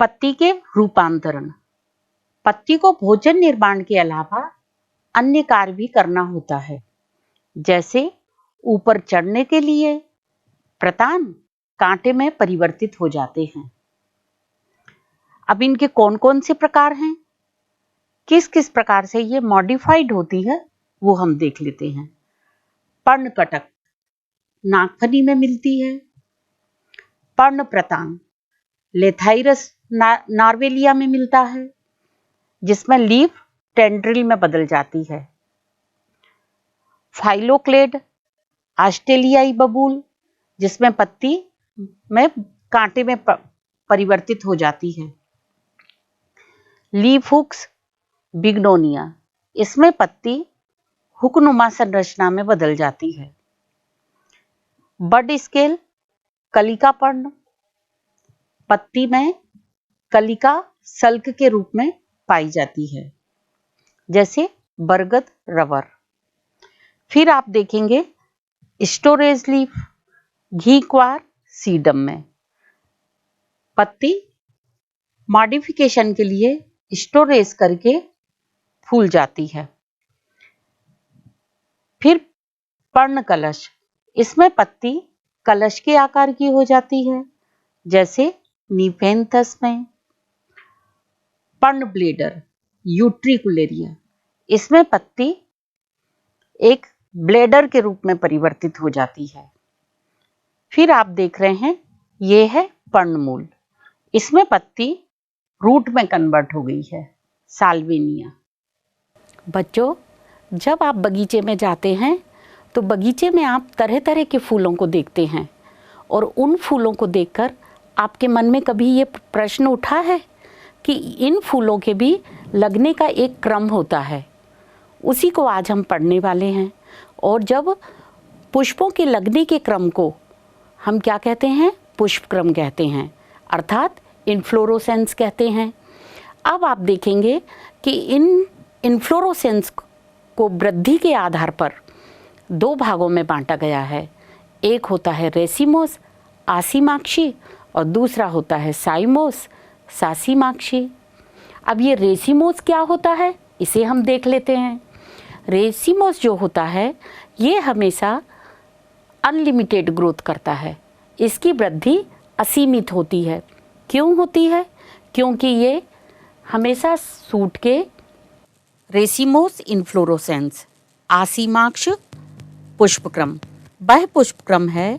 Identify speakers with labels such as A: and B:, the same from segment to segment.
A: पत्ती के रूपांतरण। पत्ती को भोजन निर्माण के अलावा अन्य कार्य भी करना होता है, जैसे ऊपर चढ़ने के लिए प्रतान कांटे में परिवर्तित हो जाते हैं। अब इनके कौन कौन से प्रकार हैं, किस किस प्रकार से ये मॉडिफाइड होती है, वो हम देख लेते हैं। पर्णकटक नागफनी में मिलती है। पर्ण प्रतान लेथाइरस नार्वेलिया में मिलता है, जिसमें लीफ टेंड्रिल में बदल जाती है। फाइलोक्लेड ऑस्ट्रेलियाई बबूल, जिसमें पत्ती में कांटे में परिवर्तित हो जाती है। लीफ हुक्स बिग्नोनिया, इसमें पत्ती हुकनुमा संरचना में बदल जाती है। बड स्केल कलिका पर्ण, पत्ती में कलिका सल्क के रूप में पाई जाती है, जैसे बरगद रबर। फिर आप देखेंगे स्टोरेज लीफ घीक्वार सीडम में पत्ती मॉडिफिकेशन के लिए स्टोरेज करके फूल जाती है। फिर पर्ण कलश, इसमें पत्ती कलश के आकार की हो जाती है, जैसे नीफेंथस में। पर्ण ब्लेडर यूट्रिकुलेरिया, इसमें पत्ती एक ब्लेडर के रूप में परिवर्तित हो जाती है। फिर आप देख रहे हैं ये है पर्णमूल, इसमें पत्ती रूट में कन्वर्ट हो गई है, साल्विनिया। बच्चों, जब आप बगीचे में जाते हैं तो बगीचे में आप तरह तरह के फूलों को देखते हैं, और उन फूलों को देखकर आपके मन में कभी ये प्रश्न उठा है कि इन फूलों के भी लगने का एक क्रम होता है? उसी को आज हम पढ़ने वाले हैं। और जब पुष्पों के लगने के क्रम को हम क्या कहते हैं? पुष्प क्रम कहते हैं, अर्थात इन्फ्लोरोसेंस कहते हैं। अब आप देखेंगे कि इन इन्फ्लोरोसेंस को वृद्धि के आधार पर दो भागों में बांटा गया है। एक होता है रेसिमोस आसीमाक्षी और दूसरा होता है साइमोस सासीमाक्षी। अब ये रेसिमोस क्या होता है, इसे हम देख लेते हैं। रेसिमोस जो होता है ये हमेशा अनलिमिटेड ग्रोथ करता है, इसकी वृद्धि असीमित होती है। क्यों होती है? क्योंकि ये हमेशा सूट के रेसिमोस इन्फ्लोरोसेंस आसीमाक्ष पुष्पक्रम, वह पुष्पक्रम है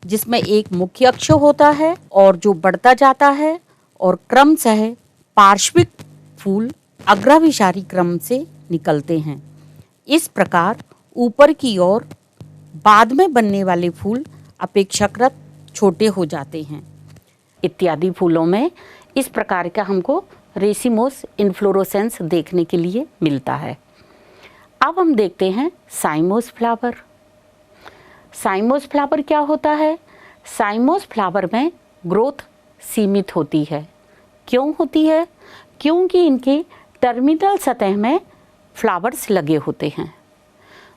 A: जिसमें एक मुख्य अक्ष होता है और जो बढ़ता जाता है और क्रमशः पार्श्विक फूल अग्राभिसारी क्रम से निकलते हैं। इस प्रकार ऊपर की ओर बाद में बनने वाले फूल अपेक्षाकृत छोटे हो जाते हैं। इत्यादि फूलों में इस प्रकार का हमको रेसिमोस इन्फ्लोरोसेंस देखने के लिए मिलता है। अब हम देखते हैं साइमोस फ्लावर। साइमोस फ्लावर क्या होता है? साइमोस फ्लावर में ग्रोथ सीमित होती है। क्यों होती है? क्योंकि इनके टर्मिनल सतह में फ्लावर्स लगे होते हैं।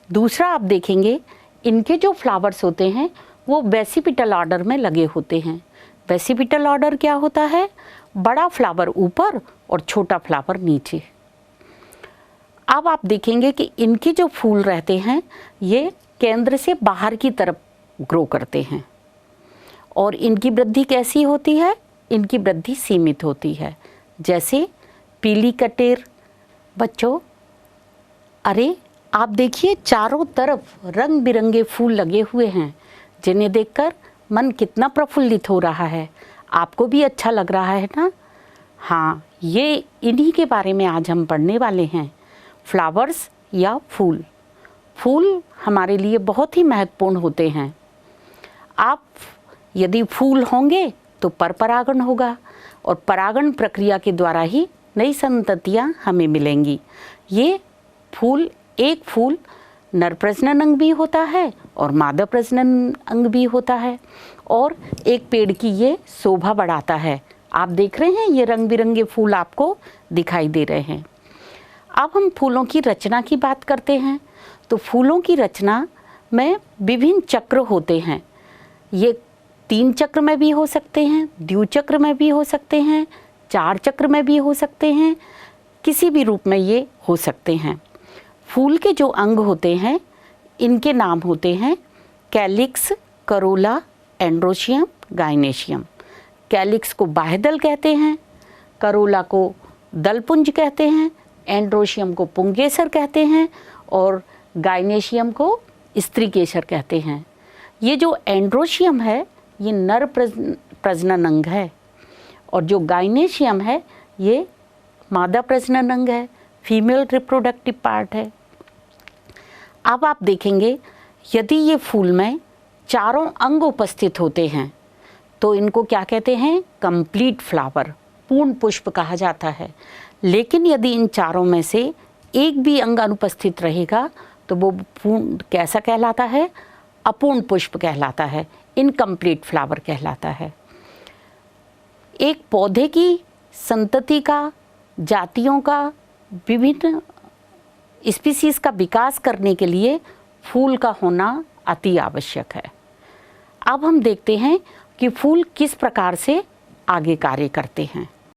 A: दूसरा आप देखेंगे इनके जो फ्लावर्स होते हैं वो वेसिपिटल ऑर्डर में लगे होते हैं। वेसिपिटल ऑर्डर क्या होता है? बड़ा फ्लावर ऊपर और छोटा फ्लावर नीचे। अब आप देखेंगे कि इनके जो फूल रहते हैं ये केंद्र से बाहर की तरफ ग्रो करते हैं, और इनकी वृद्धि कैसी होती है? इनकी वृद्धि सीमित होती है, जैसे पीली कटेर। बच्चों, अरे आप देखिए चारों तरफ रंग बिरंगे फूल लगे हुए हैं, जिन्हें देखकर मन कितना प्रफुल्लित हो रहा है। आपको भी अच्छा लग रहा है ना? हाँ, ये इन्हीं के बारे में आज हम पढ़ने वाले हैं, फ्लावर्स या फूल। फूल हमारे लिए बहुत ही महत्वपूर्ण होते हैं। आप यदि फूल होंगे तो परपरागण होगा, और परागण प्रक्रिया के द्वारा ही नई संततियाँ हमें मिलेंगी। ये फूल, एक फूल नर प्रजनन अंग भी होता है और मादा प्रजनन अंग भी होता है, और एक पेड़ की ये शोभा बढ़ाता है। आप देख रहे हैं ये रंग बिरंगे फूल आपको दिखाई दे रहे हैं। अब हम फूलों की रचना की बात करते हैं। तो फूलों की रचना में विभिन्न चक्र होते हैं। ये 3 चक्र में भी हो सकते हैं, द्विचक्र में भी हो सकते हैं, 4 चक्र में भी हो सकते हैं, किसी भी रूप में ये हो सकते हैं। फूल के जो अंग होते हैं इनके नाम होते हैं calyx, Corolla, androecium, gynoecium. Calyx को बाह्यदल कहते हैं, करोला को दलपुंज कहते हैं, एंड्रोशियम को पुंगेसर कहते हैं और गाइनेशियम को स्त्री केसर कहते हैं। ये जो एंड्रोशियम है ये नर प्रजनन अंग है और जो गाइनेशियम है ये मादा प्रजनन अंग है, फीमेल रिप्रोडक्टिव पार्ट है। अब आप देखेंगे यदि ये फूल में चारों अंग उपस्थित होते हैं तो इनको क्या कहते हैं? कंप्लीट फ्लावर, पूर्ण पुष्प कहा जाता है। लेकिन यदि इन चारों में से एक भी अंग अनुपस्थित रहेगा तो वो पूर्ण कैसा कहलाता है? अपूर्ण पुष्प कहलाता है, इनकम्प्लीट फ्लावर कहलाता है। एक पौधे की संतति का, जातियों का, विभिन्न स्पीसीज का विकास करने के लिए फूल का होना अति आवश्यक है। अब हम देखते हैं कि फूल किस प्रकार से आगे कार्य करते हैं।